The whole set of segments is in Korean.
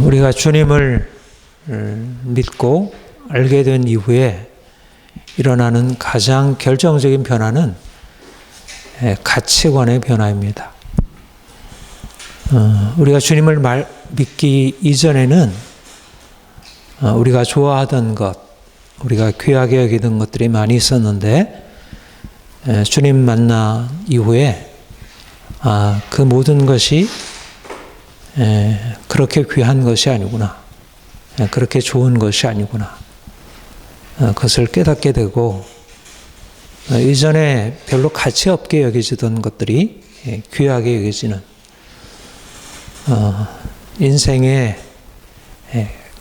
우리가 주님을 믿고 알게 된 이후에 일어나는 가장 결정적인 변화는 가치관의 변화입니다. 우리가 주님을 믿기 이전에는 우리가 좋아하던 것, 우리가 귀하게 여기던 것들이 많이 있었는데 주님 만나 이후에 그 모든 것이 그렇게 귀한 것이 아니구나, 그렇게 좋은 것이 아니구나, 그것을 깨닫게 되고 이전에 별로 가치 없게 여겨지던 것들이 귀하게 여겨지는 인생의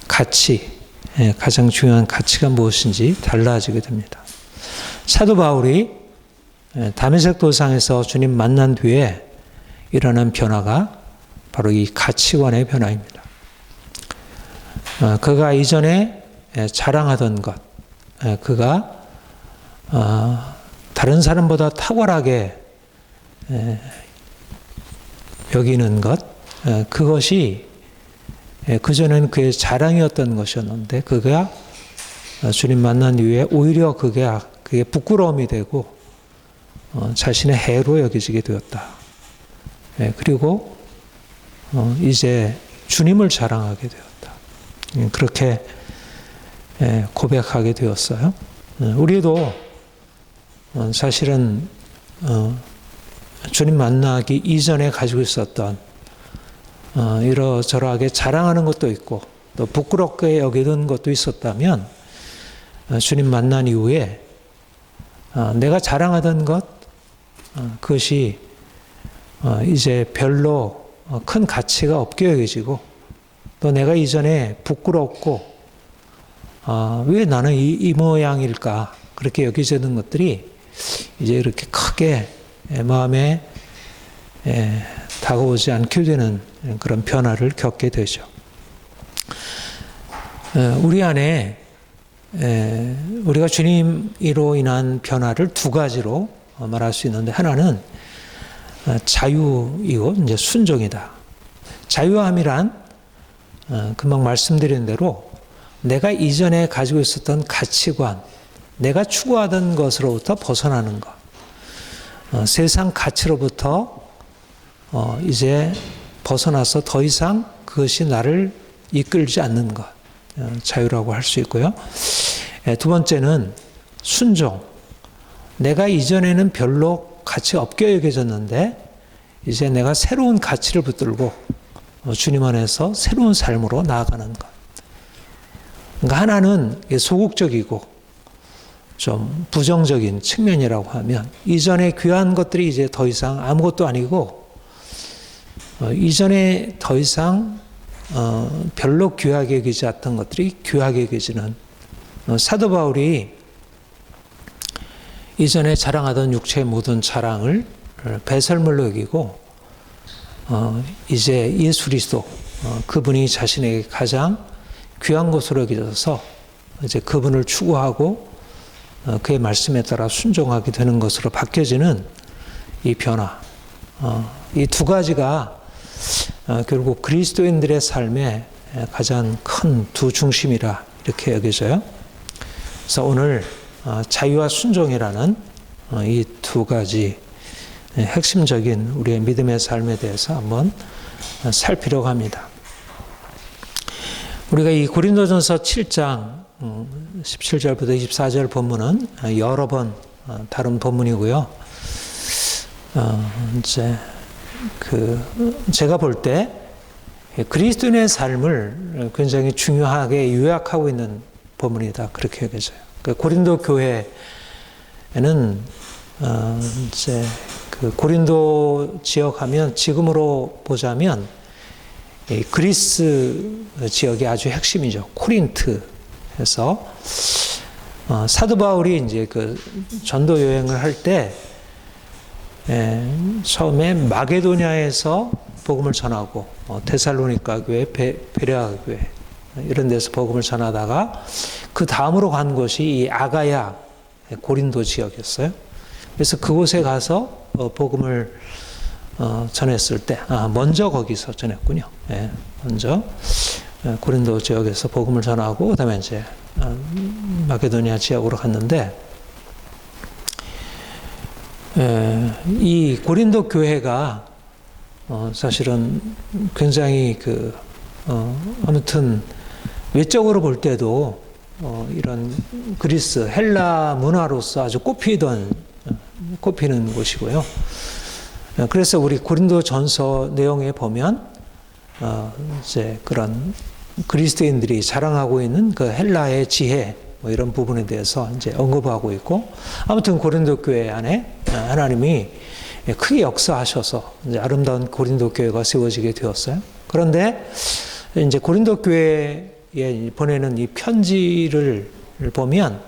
가치, 가장 중요한 가치가 무엇인지 달라지게 됩니다. 사도 바울이 다메섹 도상에서 주님 만난 뒤에 일어난 변화가 바로 이 가치관의 변화입니다. 그가 이전에 자랑하던 것, 그가 다른 사람보다 탁월하게 여기는 것, 그것이 그전에는 그의 자랑이었던 것이었는데 그가 주님 만난 이후에 오히려 그게 부끄러움이 되고 자신의 해로 여겨지게 되었다. 그리고 이제 주님을 자랑하게 되었다. 그렇게 고백하게 되었어요. 우리도 사실은 주님 만나기 이전에 가지고 있었던 이러저러하게 자랑하는 것도 있고 또 부끄럽게 여기던 것도 있었다면 주님 만난 이후에 내가 자랑하던 것, 그것이 이제 별로 큰 가치가 없게 여겨지고 또 내가 이전에 부끄럽고 왜 나는 이 모양일까 그렇게 여겨지는 것들이 이제 이렇게 크게 마음에 다가오지 않게 되는 그런 변화를 겪게 되죠. 우리 안에 우리가 주님으로 인한 변화를 두 가지로 말할 수 있는데 하나는 자유이고 이제 순종이다. 자유함이란 금방 말씀드린 대로 내가 이전에 가지고 있었던 가치관, 내가 추구하던 것으로부터 벗어나는 것, 세상 가치로부터 이제 벗어나서 더 이상 그것이 나를 이끌지 않는 것, 자유라고 할 수 있고요. 두 번째는 순종. 내가 이전에는 별로 가치 없게 여겨졌는데 이제 내가 새로운 가치를 붙들고 주님 안에서 새로운 삶으로 나아가는 것. 그러니까 하나는 소극적이고 좀 부정적인 측면이라고 하면 이전에 귀한 것들이 이제 더 이상 아무것도 아니고 이전에 더 이상 별로 귀하게 여기지 않던 것들이 귀하게 여겨지는 사도 바울이 이전에 자랑하던 육체의 모든 자랑을 배설물로 여기고 이제 예수 그리스도 그분이 자신에게 가장 귀한 것으로 여겨져서 이제 그분을 추구하고 그의 말씀에 따라 순종하게 되는 것으로 바뀌어지는 이 변화, 이 두 가지가 결국 그리스도인들의 삶의 가장 큰 두 중심이라 이렇게 여겨져요. 그래서 오늘 자유와 순종이라는 이 두 가지 핵심적인 우리의 믿음의 삶에 대해서 한번 살피려고 합니다. 우리가 이 고린도전서 7장 17절부터 24절 본문은 여러 번 다룬 본문이고요. 이제 제가 볼 때 그리스도인의 삶을 굉장히 중요하게 요약하고 있는 본문이다 그렇게 여겨져요. 고린도 교회에는 이제 고린도 지역하면 지금으로 보자면 그리스 지역이 아주 핵심이죠. 코린트에서 사도 바울이 이제 전도 여행을 할 때 처음에 마게도냐에서 복음을 전하고 데살로니가 교회, 베레아 교회 이런 데서 복음을 전하다가 그 다음으로 간 곳이 이 아가야 고린도 지역이었어요. 그래서 그곳에 가서 복음을 전했을 때, 먼저 거기서 전했군요. 예, 먼저 고린도 지역에서 복음을 전하고 그다음에 이제 마게도니아 지역으로 갔는데, 이 고린도 교회가 사실은 굉장히 아무튼 외적으로 볼 때도 이런 그리스 헬라 문화로서 아주 꼽히는 곳이고요. 그래서 우리 고린도전서 내용에 보면 이제 그런 그리스도인들이 자랑하고 있는 그 헬라의 지혜 뭐 이런 부분에 대해서 이제 언급하고 있고, 아무튼 고린도 교회 안에 하나님이 크게 역사하셔서 이제 아름다운 고린도 교회가 세워지게 되었어요. 그런데 이제 고린도 교회에 보내는 이 편지를 보면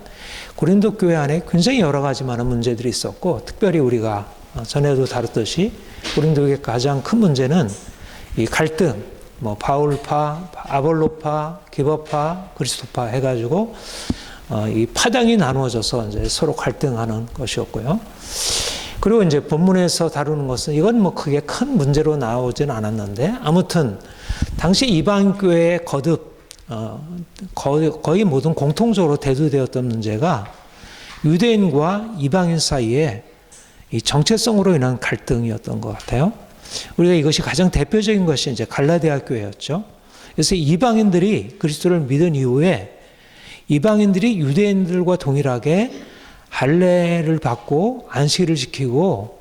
고린도 교회 안에 굉장히 여러 가지 많은 문제들이 있었고, 특별히 우리가 전에도 다뤘듯이 고린도 교회의 가장 큰 문제는 이 갈등, 뭐 바울파, 아볼로파, 기버파, 그리스도파 해가지고 이 파당이 나누어져서 이제 서로 갈등하는 것이었고요. 그리고 이제 본문에서 다루는 것은 이건 뭐 크게 큰 문제로 나오진 않았는데, 아무튼 당시 이방 교회에 거의 모든 공통적으로 대두되었던 문제가 유대인과 이방인 사이에 이 정체성으로 인한 갈등이었던 것 같아요. 우리가 이것이 가장 대표적인 것이 이제 갈라디아 교회였죠. 그래서 이방인들이 그리스도를 믿은 이후에 이방인들이 유대인들과 동일하게 할례를 받고 안식일을 지키고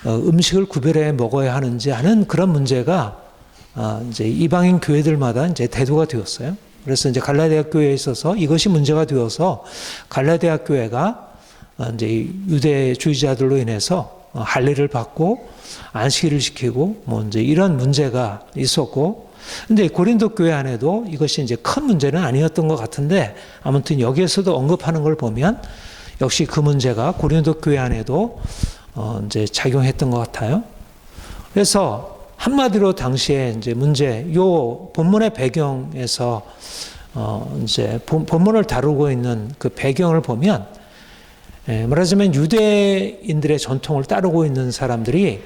음식을 구별해 먹어야 하는지 하는 그런 문제가 이제 이방인 교회들마다 이제 대두가 되었어요. 그래서 이제 갈라디아 교회에 있어서 이것이 문제가 되어서 갈라디아 교회가 이제 유대주의자들로 인해서 할례를 받고 안식일을 지키고 뭐 이제 이런 문제가 있었고, 근데 고린도 교회 안에도 이것이 이제 큰 문제는 아니었던 것 같은데, 아무튼 여기에서도 언급하는 걸 보면 역시 그 문제가 고린도 교회 안에도 이제 작용했던 것 같아요. 그래서 한마디로 당시에 이제 문제, 요 본문의 배경에서 이제 본문을 다루고 있는 그 배경을 보면, 말하자면 유대인들의 전통을 따르고 있는 사람들이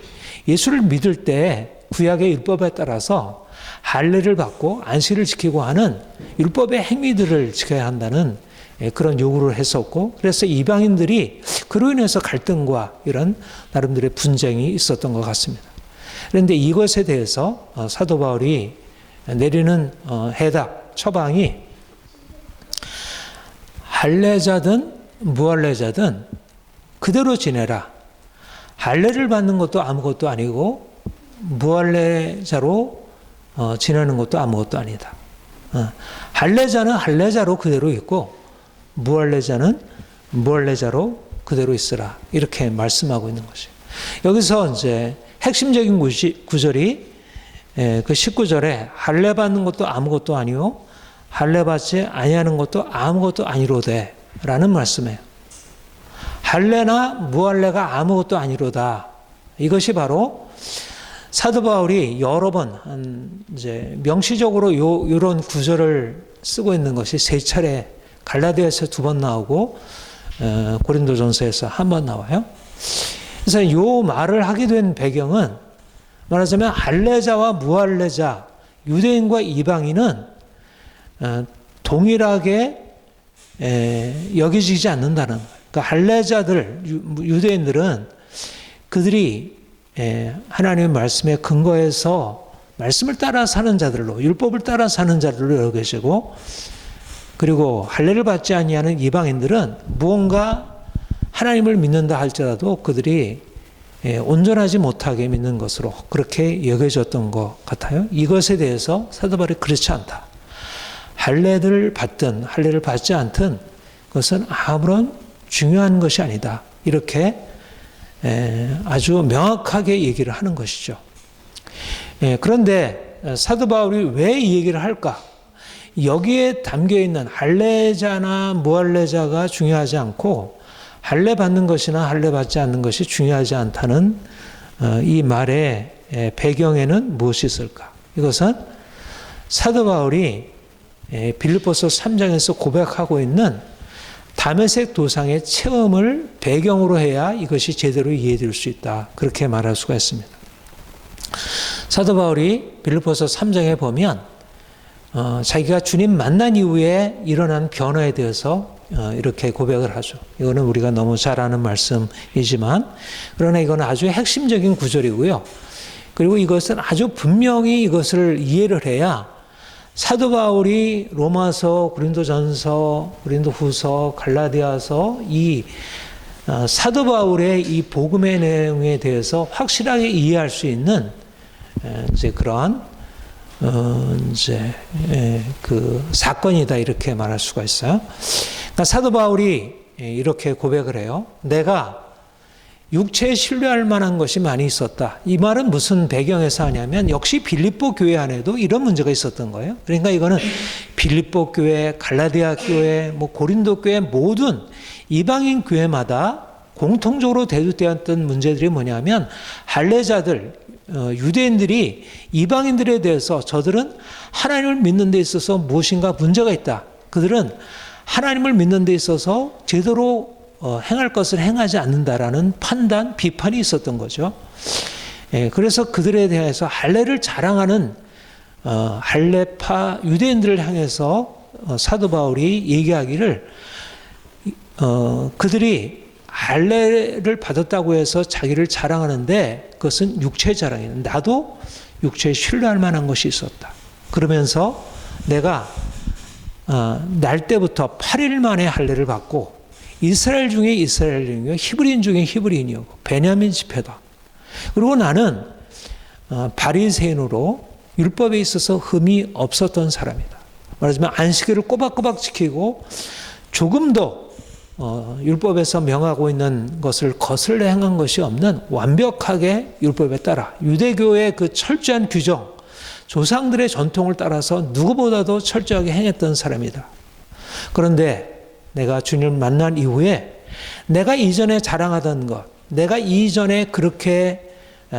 예수를 믿을 때 구약의 율법에 따라서 할례를 받고 안식일을 지키고 하는 율법의 행위들을 지켜야 한다는 그런 요구를 했었고, 그래서 이방인들이 그로 인해서 갈등과 이런 나름대로의 분쟁이 있었던 것 같습니다. 그런데 이것에 대해서 사도 바울이 내리는 해답, 처방이 할례자든 무할례자든 그대로 지내라. 할례를 받는 것도 아무것도 아니고 무할례자로 지내는 것도 아무것도 아니다. 할례자는 할례자로 그대로 있고 무할례자는 무할례자로 그대로 있으라. 이렇게 말씀하고 있는 것이에요. 여기서 이제 핵심적인 구절이 그 19절에 할례 받는 것도 아무것도 아니요 할례 받지 아니하는 것도 아무것도 아니로되 라는 말씀이에요. 할례나 무할례가 아무것도 아니로다. 이것이 바로 사도 바울이 여러 번 이제 명시적으로 이런 구절을 쓰고 있는 것이 세 차례, 갈라디아에서 2번 나오고 고린도전서에서 1번 나와요. 그래서 이 말을 하게 된 배경은 말하자면 할례자와 무할례자, 유대인과 이방인은 동일하게 여겨지지 않는다는 거예요. 그러니까 할례자들, 유대인들은 그들이 하나님의 말씀에 근거해서 말씀을 따라 사는 자들로, 율법을 따라 사는 자들로 여겨지고, 그리고 할례를 받지 아니하는 이방인들은 무언가 하나님을 믿는다 할지라도 그들이 온전하지 못하게 믿는 것으로 그렇게 여겨졌던 것 같아요. 이것에 대해서 사도 바울이 그렇지 않다. 할례를 받든 할례를 받지 않든 그것은 아무런 중요한 것이 아니다. 이렇게 아주 명확하게 얘기를 하는 것이죠. 그런데 사도 바울이 왜 이 얘기를 할까? 여기에 담겨있는 할례자나 무할례자가 중요하지 않고 할례 받는 것이나 할례 받지 않는 것이 중요하지 않다는 이 말의 배경에는 무엇이 있을까? 이것은 사도 바울이 빌립보서 3장에서 고백하고 있는 다메섹 도상의 체험을 배경으로 해야 이것이 제대로 이해될 수 있다. 그렇게 말할 수가 있습니다. 사도 바울이 빌립보서 3장에 보면 자기가 주님 만난 이후에 일어난 변화에 대해서 이렇게 고백을 하죠. 이거는 우리가 너무 잘 아는 말씀이지만 그러나 이건 아주 핵심적인 구절이고요. 그리고 이것은 아주 분명히 이것을 이해를 해야 사도 바울이 로마서, 고린도전서, 고린도후서, 갈라디아서 이 사도 바울의 이 복음의 내용에 대해서 확실하게 이해할 수 있는 이제 그러한 그 사건이다 이렇게 말할 수가 있어요. 그러니까 사도 바울이 이렇게 고백을 해요. 내가 육체에 신뢰할 만한 것이 많이 있었다. 이 말은 무슨 배경에서 하냐면 역시 빌립보 교회 안에도 이런 문제가 있었던 거예요. 그러니까 이거는 빌립보 교회, 갈라디아 교회, 고린도 교회 모든 이방인 교회마다 공통적으로 대두되었던 문제들이 뭐냐면 할례자들, 유대인들이 이방인들에 대해서 저들은 하나님을 믿는 데 있어서 무엇인가 문제가 있다. 그들은 하나님을 믿는 데 있어서 제대로 행할 것을 행하지 않는다라는 판단, 비판이 있었던 거죠. 그래서 그들에 대해서 할례를 자랑하는 할례파 유대인들을 향해서 사도 바울이 얘기하기를 그들이 할례를 받았다고 해서 자기를 자랑하는데 그것은 육체 자랑이에요. 나도 육체에 신뢰할 만한 것이 있었다. 그러면서 내가 날 때부터 8일 만에 할례를 받고 이스라엘 중에 이스라엘인이요 히브리인 중에 히브리인이요 베냐민 지파다. 그리고 나는 바리새인으로 율법에 있어서 흠이 없었던 사람이다. 말하자면 안식일을 꼬박꼬박 지키고 조금도 율법에서 명하고 있는 것을 거슬러 행한 것이 없는 완벽하게 율법에 따라 유대교의 그 철저한 규정, 조상들의 전통을 따라서 누구보다도 철저하게 행했던 사람이다. 그런데 내가 주님을 만난 이후에 내가 이전에 자랑하던 것, 내가 이전에 그렇게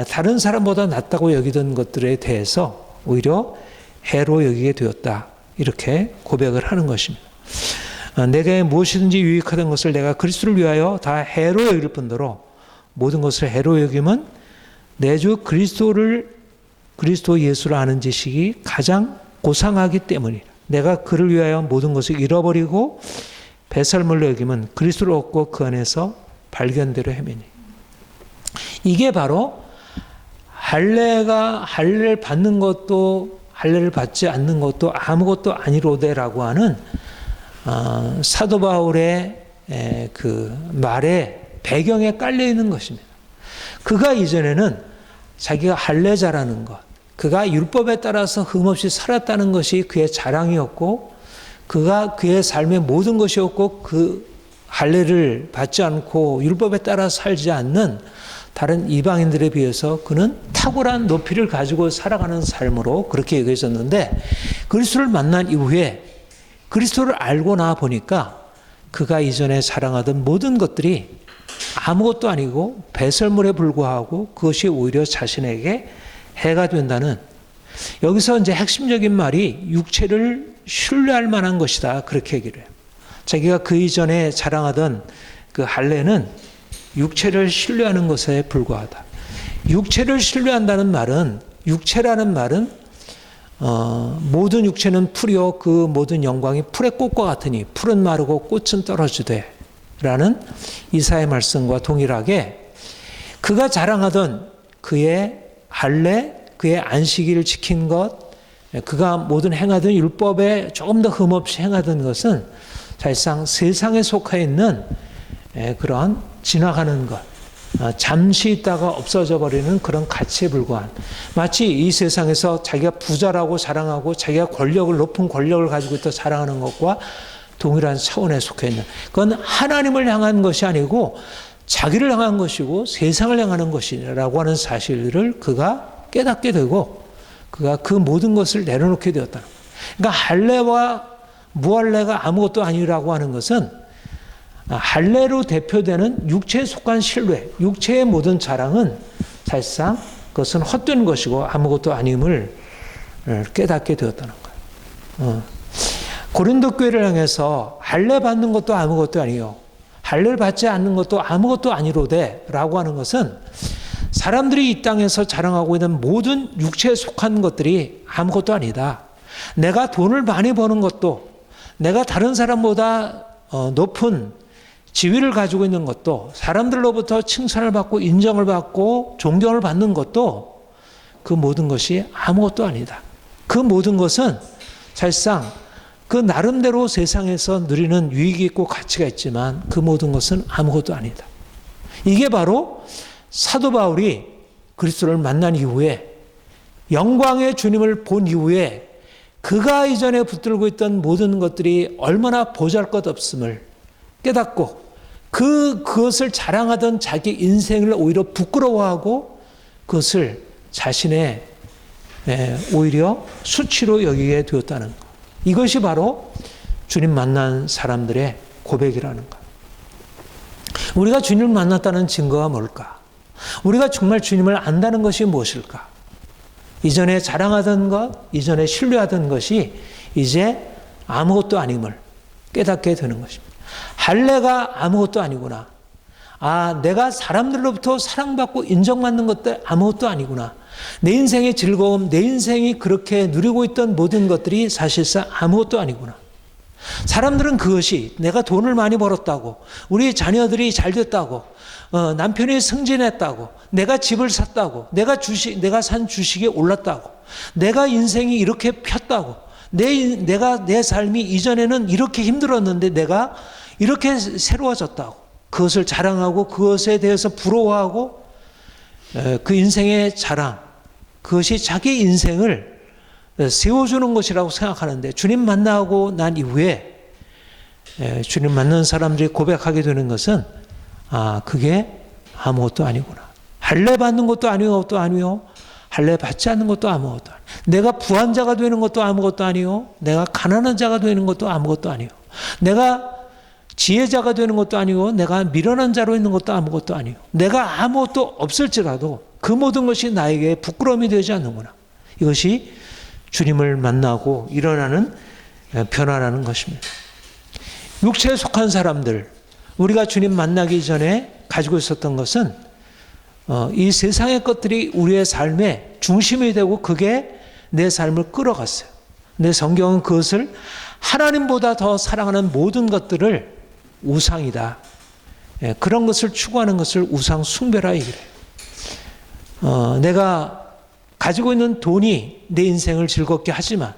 다른 사람보다 낫다고 여기던 것들에 대해서 오히려 해로 여기게 되었다. 이렇게 고백을 하는 것입니다. 내게 무엇이든지 유익하던 것을 내가 그리스도를 위하여 다 해로 여길 뿐더러 모든 것을 해로 여김은 내 주 그리스도 예수를 아는 지식이 가장 고상하기 때문이라. 내가 그를 위하여 모든 것을 잃어버리고 배설물로 여김은 그리스도를 얻고 그 안에서 발견대로 헤매니. 이게 바로 할례를 받는 것도 할례를 받지 않는 것도 아무것도 아니로되라고 하는 사도 바울의 그 말의 배경에 깔려 있는 것입니다. 그가 이전에는 자기가 할례자라는 것, 그가 율법에 따라서 흠없이 살았다는 것이 그의 자랑이었고, 그가 그의 삶의 모든 것이었고, 그 할례를 받지 않고 율법에 따라 살지 않는 다른 이방인들에 비해서 그는 탁월한 높이를 가지고 살아가는 삶으로 그렇게 여겨졌는데, 그리스도를 만난 이후에 그리스도를 알고 나 보니까 그가 이전에 자랑하던 모든 것들이 아무것도 아니고 배설물에 불과하고 그것이 오히려 자신에게 해가 된다는, 여기서 이제 핵심적인 말이 육체를 신뢰할 만한 것이다. 그렇게 얘기를 해요. 자기가 그 이전에 자랑하던 그 할례는 육체를 신뢰하는 것에 불과하다. 육체를 신뢰한다는 말은, 육체라는 말은 모든 육체는 풀이요 그 모든 영광이 풀의 꽃과 같으니 풀은 마르고 꽃은 떨어지되 라는 이사야의 말씀과 동일하게 그가 자랑하던 그의 할례, 그의 안식일을 지킨 것, 그가 모든 행하던 율법에 조금 더 흠없이 행하던 것은 사실상 세상에 속해 있는 그러한 지나가는 것, 잠시 있다가 없어져 버리는 그런 가치에 불과한, 마치 이 세상에서 자기가 부자라고 자랑하고 자기가 높은 권력을 가지고 있다 자랑하는 것과 동일한 차원에 속해 있는, 그건 하나님을 향한 것이 아니고 자기를 향한 것이고 세상을 향하는 것이라고 하는 사실을 그가 깨닫게 되고 그가 그 모든 것을 내려놓게 되었다. 그러니까 할례와 무할례가 아무것도 아니라고 하는 것은 할례로 대표되는 육체에 속한 신뢰, 육체의 모든 자랑은 사실상 그것은 헛된 것이고 아무것도 아님을 깨닫게 되었다는 거예요. 고린도 교회를 향해서 할례 받는 것도 아무것도 아니요, 할례를 받지 않는 것도 아무것도 아니로되라고 하는 것은 사람들이 이 땅에서 자랑하고 있는 모든 육체에 속한 것들이 아무것도 아니다. 내가 돈을 많이 버는 것도, 내가 다른 사람보다 높은 지위를 가지고 있는 것도, 사람들로부터 칭찬을 받고 인정을 받고 존경을 받는 것도 그 모든 것이 아무것도 아니다. 그 모든 것은 사실상 그 나름대로 세상에서 누리는 유익이 있고 가치가 있지만 그 모든 것은 아무것도 아니다. 이게 바로 사도 바울이 그리스도를 만난 이후에, 영광의 주님을 본 이후에 그가 이전에 붙들고 있던 모든 것들이 얼마나 보잘것없음을 깨닫고 그것을 자랑하던 자기 인생을 오히려 부끄러워하고 그것을 자신의 오히려 수치로 여기게 되었다는 것. 이것이 바로 주님 만난 사람들의 고백이라는 것. 우리가 주님을 만났다는 증거가 뭘까? 우리가 정말 주님을 안다는 것이 무엇일까? 이전에 자랑하던 것, 이전에 신뢰하던 것이 이제 아무것도 아님을 깨닫게 되는 것입니다. 할례가 아무것도 아니구나. 내가 사람들로부터 사랑받고 인정받는 것도 아무것도 아니구나. 내 인생의 즐거움, 내 인생이 그렇게 누리고 있던 모든 것들이 사실상 아무것도 아니구나. 사람들은 그것이 내가 돈을 많이 벌었다고, 우리 자녀들이 잘 됐다고, 남편이 승진했다고, 내가 집을 샀다고, 내가 산 주식이 올랐다고, 내가 인생이 이렇게 폈다고, 내 삶이 이전에는 이렇게 힘들었는데 내가 이렇게 새로워졌다고, 그것을 자랑하고 그것에 대해서 부러워하고 그 인생의 자랑, 그것이 자기 인생을 세워주는 것이라고 생각하는데, 주님 만나고 난 이후에 주님 만난 사람들이 고백하게 되는 것은 그게 아무것도 아니구나. 할례 받는 것도 아무것도 아니요, 할례 받지 않는 것도 아무것도 아니요, 내가 부한 자가 되는 것도 아무것도 아니요, 내가 가난한 자가 되는 것도 아무것도 아니요, 내가 지혜자가 되는 것도 아니고 내가 미련한 자로 있는 것도 아무것도 아니요, 내가 아무것도 없을지라도 그 모든 것이 나에게 부끄러움이 되지 않는구나. 이것이 주님을 만나고 일어나는 변화라는 것입니다. 육체에 속한 사람들, 우리가 주님 만나기 전에 가지고 있었던 것은 이 세상의 것들이 우리의 삶의 중심이 되고 그게 내 삶을 끌어갔어요. 근데 성경은 그것을 하나님보다 더 사랑하는 모든 것들을 우상이다. 그런 것을 추구하는 것을 우상 숭배라 얘기를 해요. 내가 가지고 있는 돈이 내 인생을 즐겁게 하지만,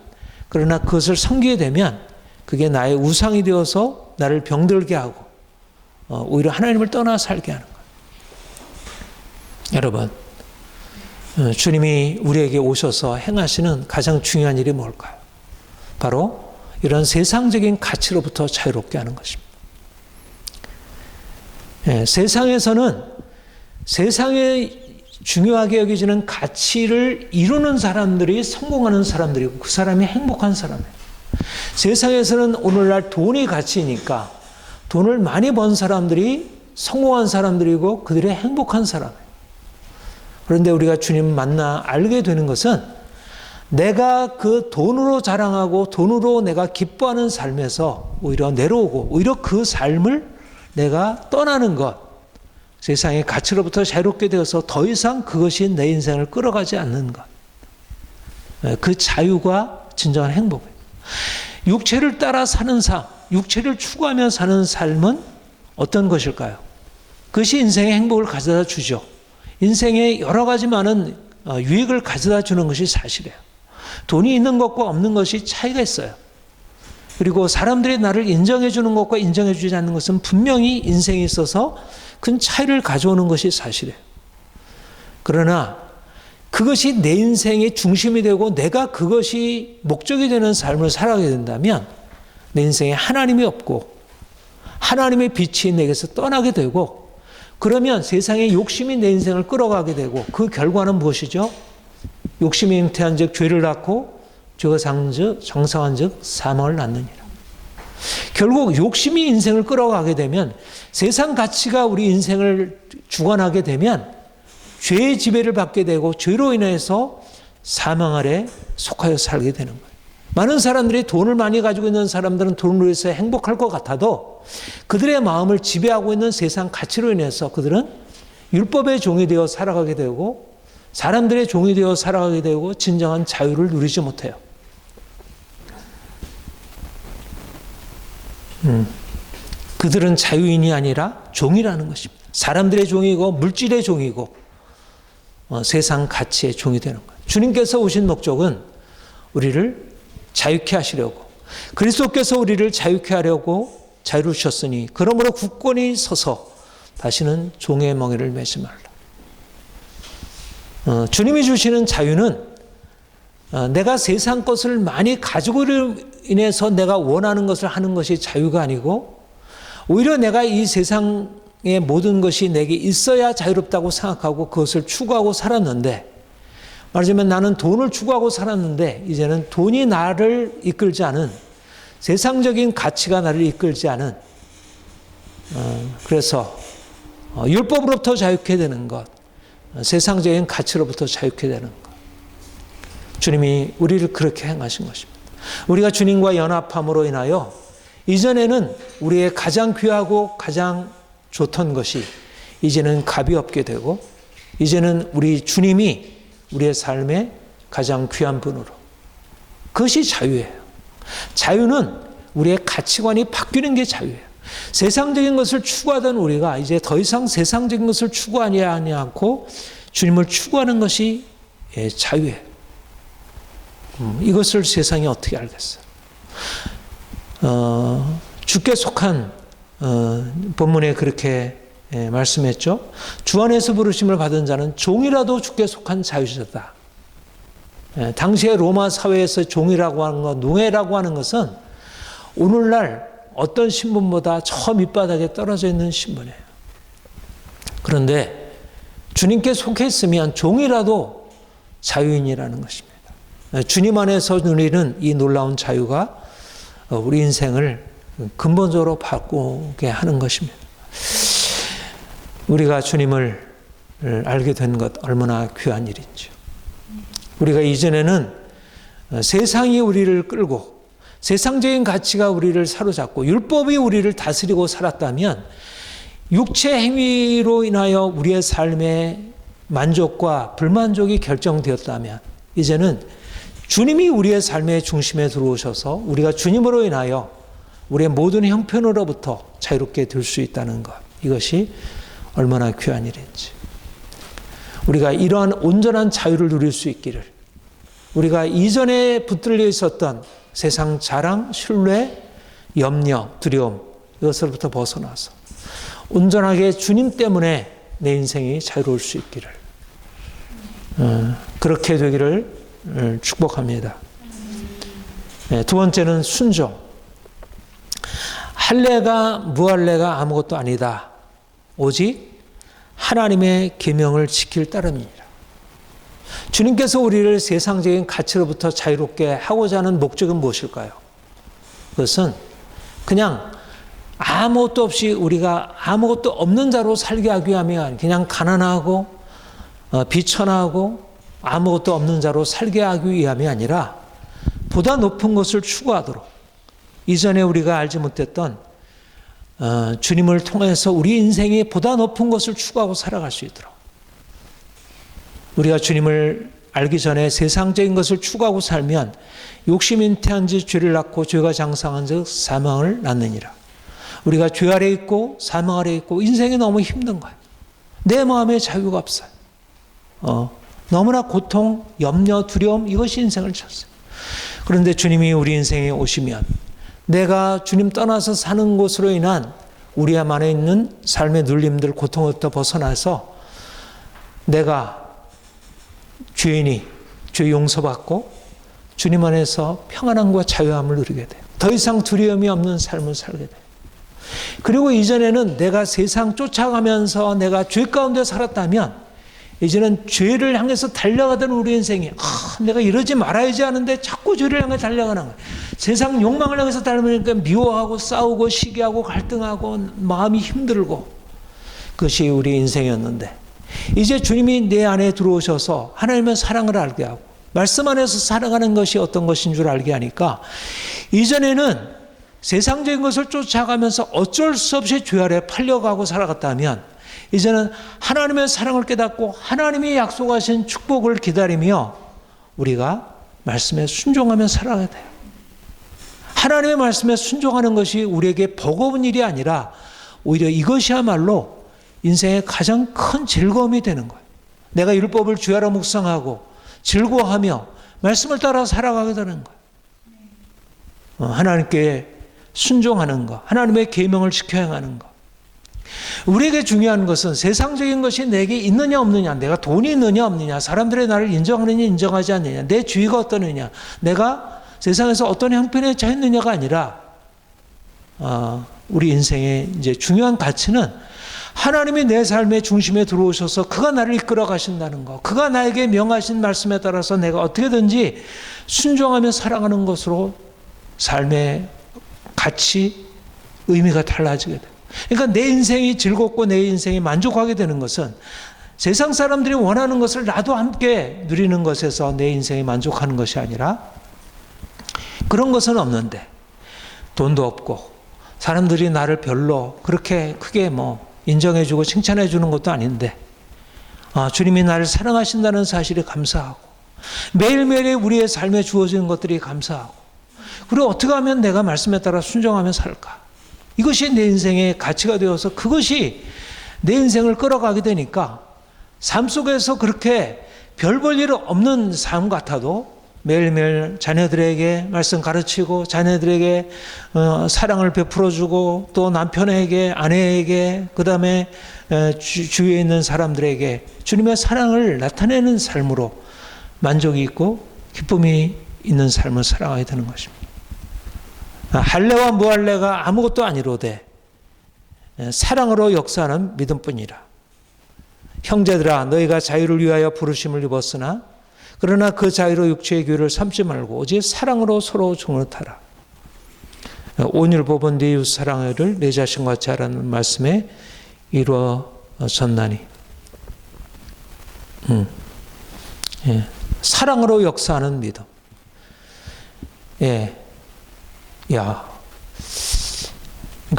그러나 그것을 섬기게 되면 그게 나의 우상이 되어서 나를 병들게 하고 오히려 하나님을 떠나 살게 하는 거예요. 여러분, 주님이 우리에게 오셔서 행하시는 가장 중요한 일이 뭘까요? 바로 이런 세상적인 가치로부터 자유롭게 하는 것입니다. 세상에서는 세상에 중요하게 여겨지는 가치를 이루는 사람들이 성공하는 사람들이고 그 사람이 행복한 사람이에요. 세상에서는 오늘날 돈이 가치니까 돈을 많이 번 사람들이 성공한 사람들이고 그들이 행복한 사람이에요. 그런데 우리가 주님 만나 알게 되는 것은 내가 그 돈으로 자랑하고 돈으로 내가 기뻐하는 삶에서 오히려 내려오고 오히려 그 삶을 내가 떠나는 것, 세상의 가치로부터 자유롭게 되어서 더 이상 그것이 내 인생을 끌어가지 않는 것, 그 자유가 진정한 행복이에요. 육체를 따라 사는 삶, 육체를 추구하며 사는 삶은 어떤 것일까요? 그것이 인생의 행복을 가져다 주죠. 인생에 여러 가지 많은 유익을 가져다 주는 것이 사실이에요. 돈이 있는 것과 없는 것이 차이가 있어요. 그리고 사람들이 나를 인정해 주는 것과 인정해 주지 않는 것은 분명히 인생에 있어서 큰 차이를 가져오는 것이 사실이에요. 그러나 그것이 내 인생의 중심이 되고 내가 그것이 목적이 되는 삶을 살아가게 된다면 내 인생에 하나님이 없고 하나님의 빛이 내게서 떠나게 되고, 그러면 세상의 욕심이 내 인생을 끌어가게 되고 그 결과는 무엇이죠? 욕심이 잉태한 즉 죄를 낳고 죄가 정상한 즉 사망을 낳느니라. 결국 욕심이 인생을 끌어가게 되면, 세상 가치가 우리 인생을 주관하게 되면 죄의 지배를 받게 되고 죄로 인해서 사망 아래 속하여 살게 되는 거예요. 많은 사람들이 돈을 많이 가지고 있는 사람들은 돈으로 해서 행복할 것 같아도 그들의 마음을 지배하고 있는 세상 가치로 인해서 그들은 율법의 종이 되어 살아가게 되고 사람들의 종이 되어 살아가게 되고 진정한 자유를 누리지 못해요. 그들은 자유인이 아니라 종이라는 것입니다. 사람들의 종이고 물질의 종이고 세상 가치의 종이 되는 거예요. 주님께서 오신 목적은 우리를 자유케 하시려고, 그리스도께서 우리를 자유케 하려고 자유를 주셨으니 그러므로 굳건히 서서 다시는 종의 멍에를 매지 말라. 주님이 주시는 자유는 내가 세상 것을 많이 가지고로 인해서 내가 원하는 것을 하는 것이 자유가 아니고, 오히려 내가 이 세상의 모든 것이 내게 있어야 자유롭다고 생각하고 그것을 추구하고 살았는데, 말하자면 나는 돈을 추구하고 살았는데 이제는 돈이 나를 이끌지 않은, 세상적인 가치가 나를 이끌지 않은, 그래서 율법으로부터 자유케 되는 것, 세상적인 가치로부터 자유케 되는 것, 주님이 우리를 그렇게 행하신 것입니다. 우리가 주님과 연합함으로 인하여 이전에는 우리의 가장 귀하고 가장 좋던 것이 이제는 값이 없게 되고, 이제는 우리 주님이 우리의 삶의 가장 귀한 분으로, 그것이 자유예요. 자유는 우리의 가치관이 바뀌는 게 자유예요. 세상적인 것을 추구하던 우리가 이제 더 이상 세상적인 것을 추구하지 않고 주님을 추구하는 것이 자유예요. 이것을 세상이 어떻게 알겠어요? 주께 속한 본문에 그렇게 말씀했죠. 주 안에서 부르심을 받은 자는 종이라도 주께 속한 자유자다. 당시에 로마 사회에서 종이라고 하는 것, 노예라고 하는 것은 오늘날 어떤 신분보다 저 밑바닥에 떨어져 있는 신분이에요. 그런데 주님께 속해 있으면 종이라도 자유인이라는 것입니다. 주님 안에서 누리는 이 놀라운 자유가 우리 인생을 근본적으로 바꾸게 하는 것입니다. 우리가 주님을 알게 된 것 얼마나 귀한 일인지요. 우리가 이전에는 세상이 우리를 끌고 세상적인 가치가 우리를 사로잡고 율법이 우리를 다스리고 살았다면, 육체 행위로 인하여 우리의 삶의 만족과 불만족이 결정되었다면, 이제는 주님이 우리의 삶의 중심에 들어오셔서 우리가 주님으로 인하여 우리의 모든 형편으로부터 자유롭게 될 수 있다는 것, 이것이 얼마나 귀한 일인지. 우리가 이러한 온전한 자유를 누릴 수 있기를, 우리가 이전에 붙들려 있었던 세상 자랑, 신뢰, 염려, 두려움, 이것으로부터 벗어나서 온전하게 주님 때문에 내 인생이 자유로울 수 있기를, 그렇게 되기를 축복합니다. 두 번째는 순종. 할례가 무할례가 아무것도 아니다. 오직 하나님의 계명을 지킬 따름이니라. 주님께서 우리를 세상적인 가치로부터 자유롭게 하고자 하는 목적은 무엇일까요? 그것은 그냥 아무것도 없이 우리가 아무것도 없는 자로 살게 하기 위함이, 그냥 가난하고 비천하고 아무것도 없는 자로 살게 하기 위함이 아니라 보다 높은 것을 추구하도록, 이전에 우리가 알지 못했던 주님을 통해서 우리 인생이 보다 높은 것을 추구하고 살아갈 수 있도록, 우리가 주님을 알기 전에 세상적인 것을 추구하고 살면 욕심이 잉태한 지 죄를 낳고 죄가 장성한 즉 사망을 낳느니라. 우리가 죄 아래 있고 사망 아래 있고 인생이 너무 힘든 거예요. 내 마음에 자유가 없어요. 너무나 고통, 염려, 두려움, 이것이 인생을 쳤어요. 그런데 주님이 우리 인생에 오시면 내가 주님 떠나서 사는 곳으로 인한 우리 안에 있는 삶의 눌림들, 고통부터 벗어나서 내가 죄인이 죄 용서받고 주님 안에서 평안함과 자유함을 누리게 돼요. 더 이상 두려움이 없는 삶을 살게 돼요. 그리고 이전에는 내가 세상 쫓아가면서 내가 죄 가운데 살았다면, 이제는 죄를 향해서 달려가던 우리 인생이 내가 이러지 말아야지 하는데 자꾸 죄를 향해 달려가는 거예요. 세상 욕망을 향해서 달려가니까 미워하고 싸우고 시기하고 갈등하고 마음이 힘들고, 그것이 우리 인생이었는데, 이제 주님이 내 안에 들어오셔서 하나님의 사랑을 알게 하고 말씀 안에서 살아가는 것이 어떤 것인 줄 알게 하니까, 이전에는 세상적인 것을 쫓아가면서 어쩔 수 없이 죄 아래 팔려가고 살아갔다면 이제는 하나님의 사랑을 깨닫고 하나님이 약속하신 축복을 기다리며 우리가 말씀에 순종하며 살아가야 돼요. 하나님의 말씀에 순종하는 것이 우리에게 버거운 일이 아니라 오히려 이것이야말로 인생의 가장 큰 즐거움이 되는 거예요. 내가 율법을 주야로 묵상하고 즐거워하며 말씀을 따라 살아가게 되는 거예요. 하나님께 순종하는 것, 하나님의 계명을 지켜 행하는 것. 우리에게 중요한 것은 세상적인 것이 내게 있느냐 없느냐, 내가 돈이 있느냐 없느냐, 사람들의 나를 인정하느냐 인정하지 않느냐, 내 주위가 어떠느냐, 내가 세상에서 어떤 형편에 처했느냐가 아니라 우리 인생의 이제 중요한 가치는 하나님이 내 삶의 중심에 들어오셔서 그가 나를 이끌어 가신다는 것, 그가 나에게 명하신 말씀에 따라서 내가 어떻게든지 순종하며 살아가는 것으로 삶의 가치, 의미가 달라지게 돼요. 그러니까 내 인생이 즐겁고 내 인생이 만족하게 되는 것은 세상 사람들이 원하는 것을 나도 함께 누리는 것에서 내 인생이 만족하는 것이 아니라 그런 것은 없는데 돈도 없고 사람들이 나를 별로 그렇게 크게 인정해주고 칭찬해주는 것도 아닌데 주님이 나를 사랑하신다는 사실에 감사하고 매일매일 우리의 삶에 주어지는 것들이 감사하고 그리고 어떻게 하면 내가 말씀에 따라 순종하며 살까? 이것이 내 인생의 가치가 되어서 그것이 내 인생을 끌어가게 되니까 삶 속에서 그렇게 별 볼 일 없는 삶 같아도 매일매일 자녀들에게 말씀 가르치고 자녀들에게 사랑을 베풀어주고 또 남편에게 아내에게 그 다음에 주위에 있는 사람들에게 주님의 사랑을 나타내는 삶으로 만족이 있고 기쁨이 있는 삶을 살아가야 되는 것입니다. 할례와 무할례가 아무것도 아니로되 사랑으로 역사하는 믿음뿐이라. 형제들아 너희가 자유를 위하여 부르심을 입었으나 그러나 그 자유로 육체의 규를 삼지 말고 오직 사랑으로 서로 종을 타라. 온율법은 네 이웃 사랑을 내 자신과 같이 하라는 말씀에 이루어졌나니 사랑으로 역사하는 믿음. 그러니까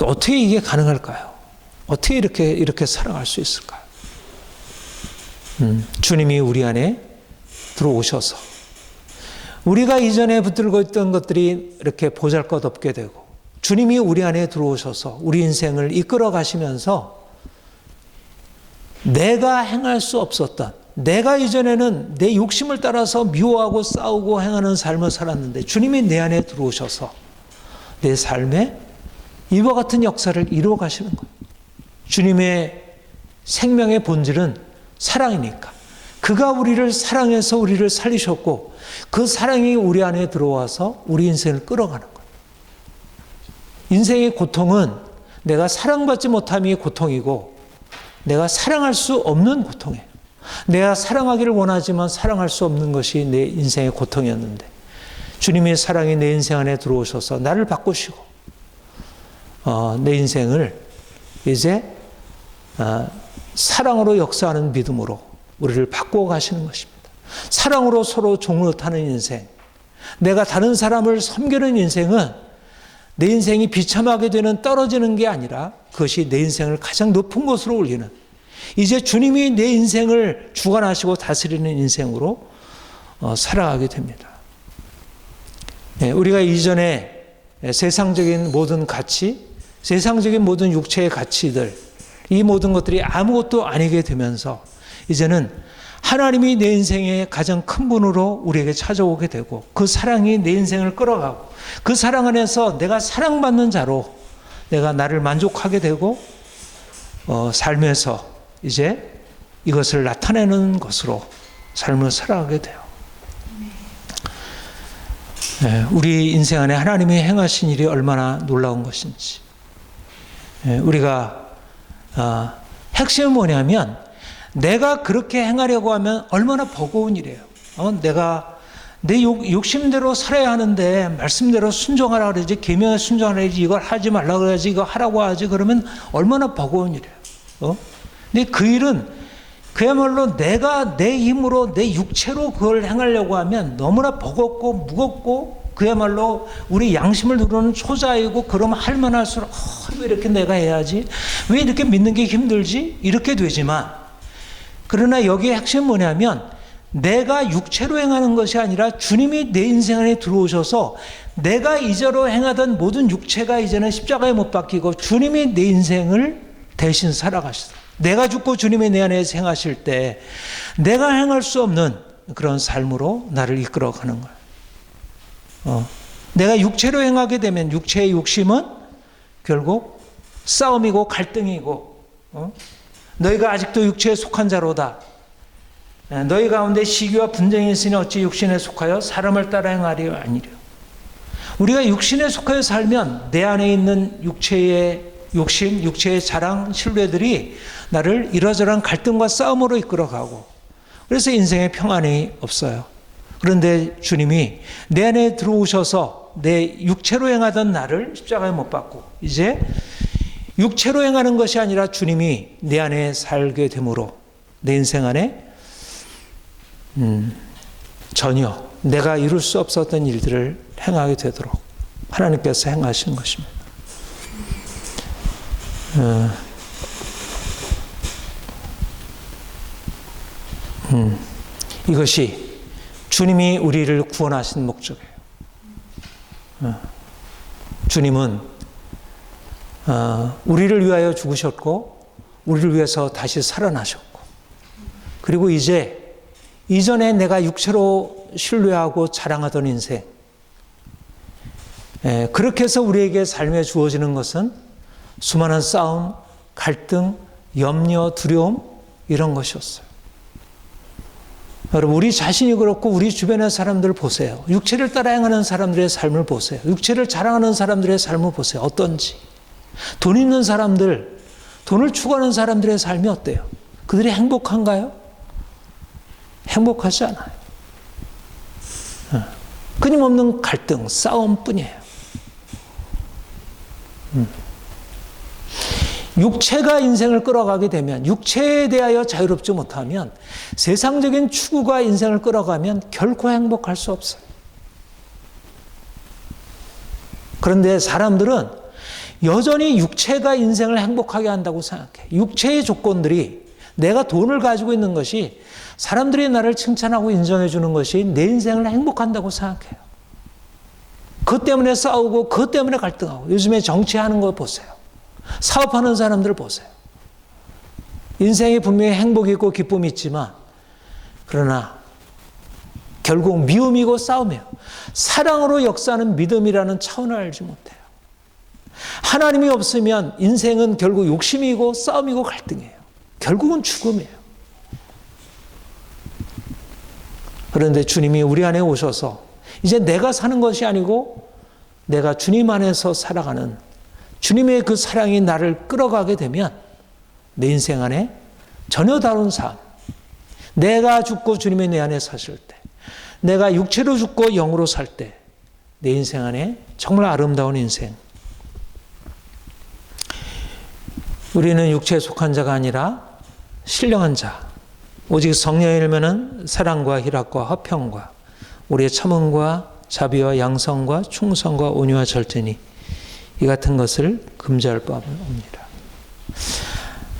어떻게 이게 가능할까요? 어떻게 이렇게 살아갈 수 있을까요? 주님이 우리 안에 들어오셔서 우리가 이전에 붙들고 있던 것들이 이렇게 보잘것없게 되고 주님이 우리 안에 들어오셔서 우리 인생을 이끌어 가시면서 내가 행할 수 없었던, 내가 이전에는 내 욕심을 따라서 미워하고 싸우고 행하는 삶을 살았는데 주님이 내 안에 들어오셔서 내 삶에 이와 같은 역사를 이루어 가시는 거예요. 주님의 생명의 본질은 사랑이니까 그가 우리를 사랑해서 우리를 살리셨고 그 사랑이 우리 안에 들어와서 우리 인생을 끌어가는 거예요. 인생의 고통은 내가 사랑받지 못함이 고통이고 내가 사랑할 수 없는 고통이에요. 내가 사랑하기를 원하지만 사랑할 수 없는 것이 내 인생의 고통이었는데 주님의 사랑이 내 인생 안에 들어오셔서 나를 바꾸시고 내 인생을 이제 사랑으로 역사하는 믿음으로 우리를 바꾸어 가시는 것입니다. 사랑으로 서로 종로 타는 인생, 내가 다른 사람을 섬기는 인생은 내 인생이 비참하게 되는 떨어지는 게 아니라 그것이 내 인생을 가장 높은 곳으로 올리는, 이제 주님이 내 인생을 주관하시고 다스리는 인생으로 살아가게 됩니다. 우리가 이전에 세상적인 모든 가치, 세상적인 모든 육체의 가치들, 이 모든 것들이 아무것도 아니게 되면서 이제는 하나님이 내 인생의 가장 큰 분으로 우리에게 찾아오게 되고 그 사랑이 내 인생을 끌어가고 그 사랑 안에서 내가 사랑받는 자로 내가 나를 만족하게 되고 삶에서 이제 이것을 나타내는 것으로 삶을 살아가게 돼요. 우리 인생 안에 하나님이 행하신 일이 얼마나 놀라운 것인지. 우리가 핵심은 뭐냐면 내가 그렇게 행하려고 하면 얼마나 버거운 일이에요. 내가 내 욕심대로 살아야 하는데 말씀대로 순종하라 그러지, 계명에 순종하라 그러지, 이걸 하지 말라 그러지, 이거 하라고 하지, 그러면 얼마나 버거운 일이에요. 근데 그 일은 그야말로 내가 내 힘으로 내 육체로 그걸 행하려고 하면 너무나 버겁고 무겁고 그야말로 우리 양심을 누르는 초자이고, 그러면 할만 할수록 왜 이렇게 내가 해야지? 왜 이렇게 믿는 게 힘들지? 이렇게 되지만, 그러나 여기에 핵심은 뭐냐면 내가 육체로 행하는 것이 아니라 주님이 내 인생 안에 들어오셔서 내가 이제로 행하던 모든 육체가 이제는 십자가에 못 박히고 주님이 내 인생을 대신 살아가시더라. 내가 죽고 주님이 내 안에서 행하실 때 내가 행할 수 없는 그런 삶으로 나를 이끌어가는 거예요. 내가 육체로 행하게 되면 육체의 욕심은 결국 싸움이고 갈등이고, 너희가 아직도 육체에 속한 자로다. 너희 가운데 시기와 분쟁이 있으니 어찌 육신에 속하여 사람을 따라 행하리요? 아니려. 우리가 육신에 속하여 살면 내 안에 있는 육체의 욕심, 육체의 자랑, 신뢰들이 나를 이러저러한 갈등과 싸움으로 이끌어가고, 그래서 인생에 평안이 없어요. 그런데 주님이 내 안에 들어오셔서 내 육체로 행하던 나를 십자가에 못 박고 이제 육체로 행하는 것이 아니라 주님이 내 안에 살게 되므로 내 인생 안에 전혀 내가 이룰 수 없었던 일들을 행하게 되도록 하나님께서 행하신 것입니다. 이것이 주님이 우리를 구원하신 목적이에요. 주님은 우리를 위하여 죽으셨고 우리를 위해서 다시 살아나셨고, 그리고 이전에 내가 육체로 신뢰하고 자랑하던 인생, 그렇게 해서 우리에게 삶에 주어지는 것은 수많은 싸움, 갈등, 염려, 두려움, 이런 것이었어요. 여러분, 우리 자신이 그렇고 우리 주변의 사람들 보세요. 육체를 따라 행하는 사람들의 삶을 보세요. 육체를 자랑하는 사람들의 삶을 보세요. 어떤지. 돈 있는 사람들, 돈을 추구하는 사람들의 삶이 어때요? 그들이 행복한가요? 행복하지 않아요. 끊임없는 갈등, 싸움뿐이에요. 육체가 인생을 끌어가게 되면, 육체에 대하여 자유롭지 못하면, 세상적인 추구가 인생을 끌어가면 결코 행복할 수 없어요. 그런데 사람들은 여전히 육체가 인생을 행복하게 한다고 생각해. 육체의 조건들이, 내가 돈을 가지고 있는 것이 사람들이 나를 칭찬하고 인정해 주는 것이 내 인생을 행복한다고 생각해요. 그것 때문에 싸우고 그것 때문에 갈등하고, 요즘에 정치하는 거 보세요. 사업하는 사람들 보세요. 인생에 분명히 행복이 있고 기쁨이 있지만, 그러나 결국 미움이고 싸움이에요. 사랑으로 역사하는 믿음이라는 차원을 알지 못해요. 하나님이 없으면 인생은 결국 욕심이고 싸움이고 갈등이에요. 결국은 죽음이에요. 그런데 주님이 우리 안에 오셔서 이제 내가 사는 것이 아니고 내가 주님 안에서 살아가는, 주님의 그 사랑이 나를 끌어가게 되면 내 인생 안에 전혀 다른 삶, 내가 죽고 주님이 내 안에 사실 때, 내가 육체로 죽고 영으로 살 때 내 인생 안에 정말 아름다운 인생. 우리는 육체에 속한 자가 아니라 신령한 자, 오직 성령의 열매는 사랑과 희락과 화평과 우리의 참음과 자비와 양성과 충성과 온유와 절제니 이 같은 것을 금지할 바 없느니라.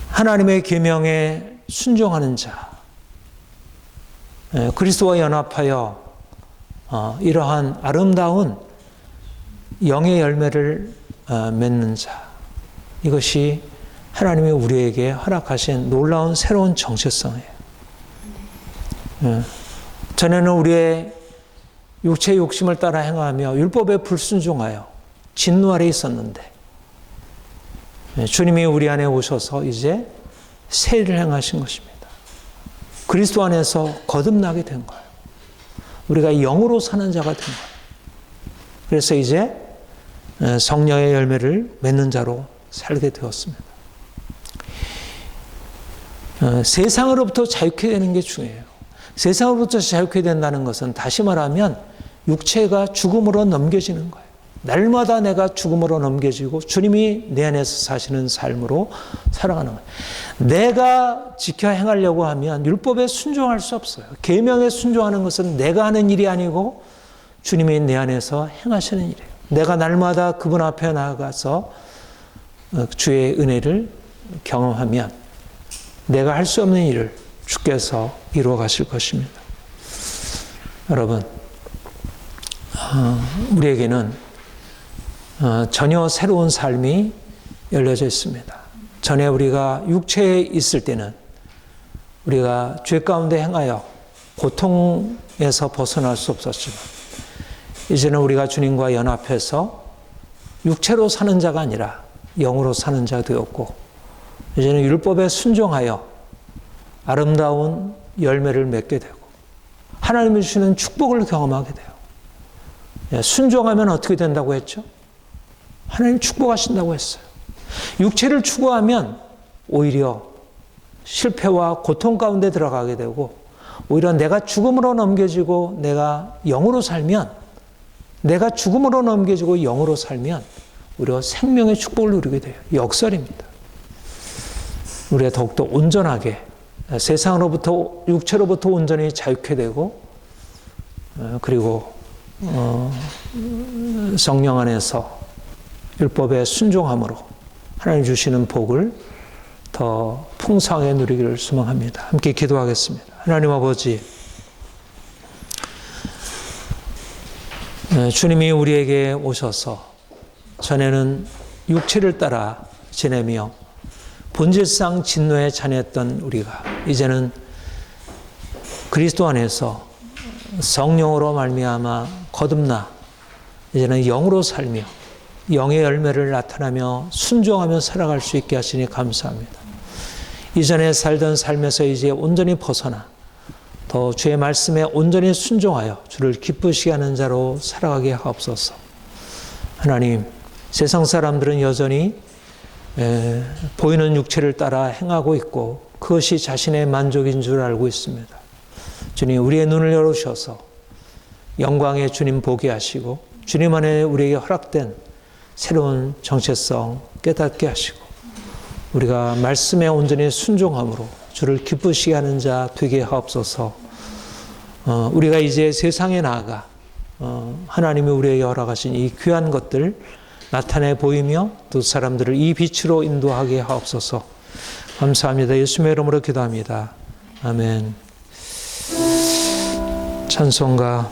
하나님의 계명에 순종하는 자, 그리스도와 연합하여 이러한 아름다운 영의 열매를 맺는 자, 이것이 하나님이 우리에게 허락하신 놀라운 새로운 정체성이에요. 전에는 우리의 육체의 욕심을 따라 행하며 율법에 불순종하여 진노 아래 있었는데, 주님이 우리 안에 오셔서 이제 새 일을 행하신 것입니다. 그리스도 안에서 거듭나게 된 거예요. 우리가 영으로 사는 자가 된 거예요. 그래서 이제 성령의 열매를 맺는 자로 살게 되었습니다. 세상으로부터 자유케 되는 게 중요해요. 세상으로부터 자유케 된다는 것은 다시 말하면 육체가 죽음으로 넘겨지는 거예요. 날마다 내가 죽음으로 넘겨지고 주님이 내 안에서 사시는 삶으로 살아가는 거예요. 내가 지켜 행하려고 하면 율법에 순종할 수 없어요. 계명에 순종하는 것은 내가 하는 일이 아니고 주님이 내 안에서 행하시는 일이에요. 내가 날마다 그분 앞에 나아가서 주의 은혜를 경험하면 내가 할 수 없는 일을 주께서 이루어 가실 것입니다. 여러분, 우리에게는 전혀 새로운 삶이 열려져 있습니다. 전에 우리가 육체에 있을 때는 우리가 죄 가운데 행하여 고통에서 벗어날 수 없었지만 이제는 우리가 주님과 연합해서 육체로 사는 자가 아니라 영으로 사는 자가 되었고 이제는 율법에 순종하여 아름다운 열매를 맺게 되고 하나님이 주시는 축복을 경험하게 돼요. 순종하면 어떻게 된다고 했죠? 하나님 축복하신다고 했어요. 육체를 추구하면 오히려 실패와 고통 가운데 들어가게 되고 오히려 내가 죽음으로 넘겨지고 내가 영으로 살면 내가 죽음으로 넘겨지고 영으로 살면 오히려 생명의 축복을 누리게 돼요. 역설입니다. 우리가 더욱더 온전하게 세상으로부터 육체로부터 온전히 자유케 되고 그리고 성령 안에서 율법에 순종함으로 하나님 주시는 복을 더 풍성하게 누리기를 소망합니다. 함께 기도하겠습니다. 하나님 아버지, 주님이 우리에게 오셔서 전에는 육체를 따라 지내며 본질상 진노에 자녀했던 우리가 이제는 그리스도 안에서 성령으로 말미암아 거듭나 이제는 영으로 살며 영의 열매를 나타나며 순종하며 살아갈 수 있게 하시니 감사합니다. 이전에 살던 삶에서 이제 온전히 벗어나 더 주의 말씀에 온전히 순종하여 주를 기쁘시게 하는 자로 살아가게 하옵소서. 하나님, 세상 사람들은 여전히 보이는 육체를 따라 행하고 있고 그것이 자신의 만족인 줄 알고 있습니다. 주님, 우리의 눈을 열어주셔서 영광의 주님 보게 하시고 주님 안에 우리에게 허락된 새로운 정체성 깨닫게 하시고 우리가 말씀에 온전히 순종함으로 주를 기쁘시게 하는 자 되게 하옵소서. 우리가 이제 세상에 나아가 하나님이 우리에게 허락하신 이 귀한 것들 나타내 보이며 또 사람들을 이 빛으로 인도하게 하옵소서. 감사합니다. 예수님의 이름으로 기도합니다. 아멘. 찬송가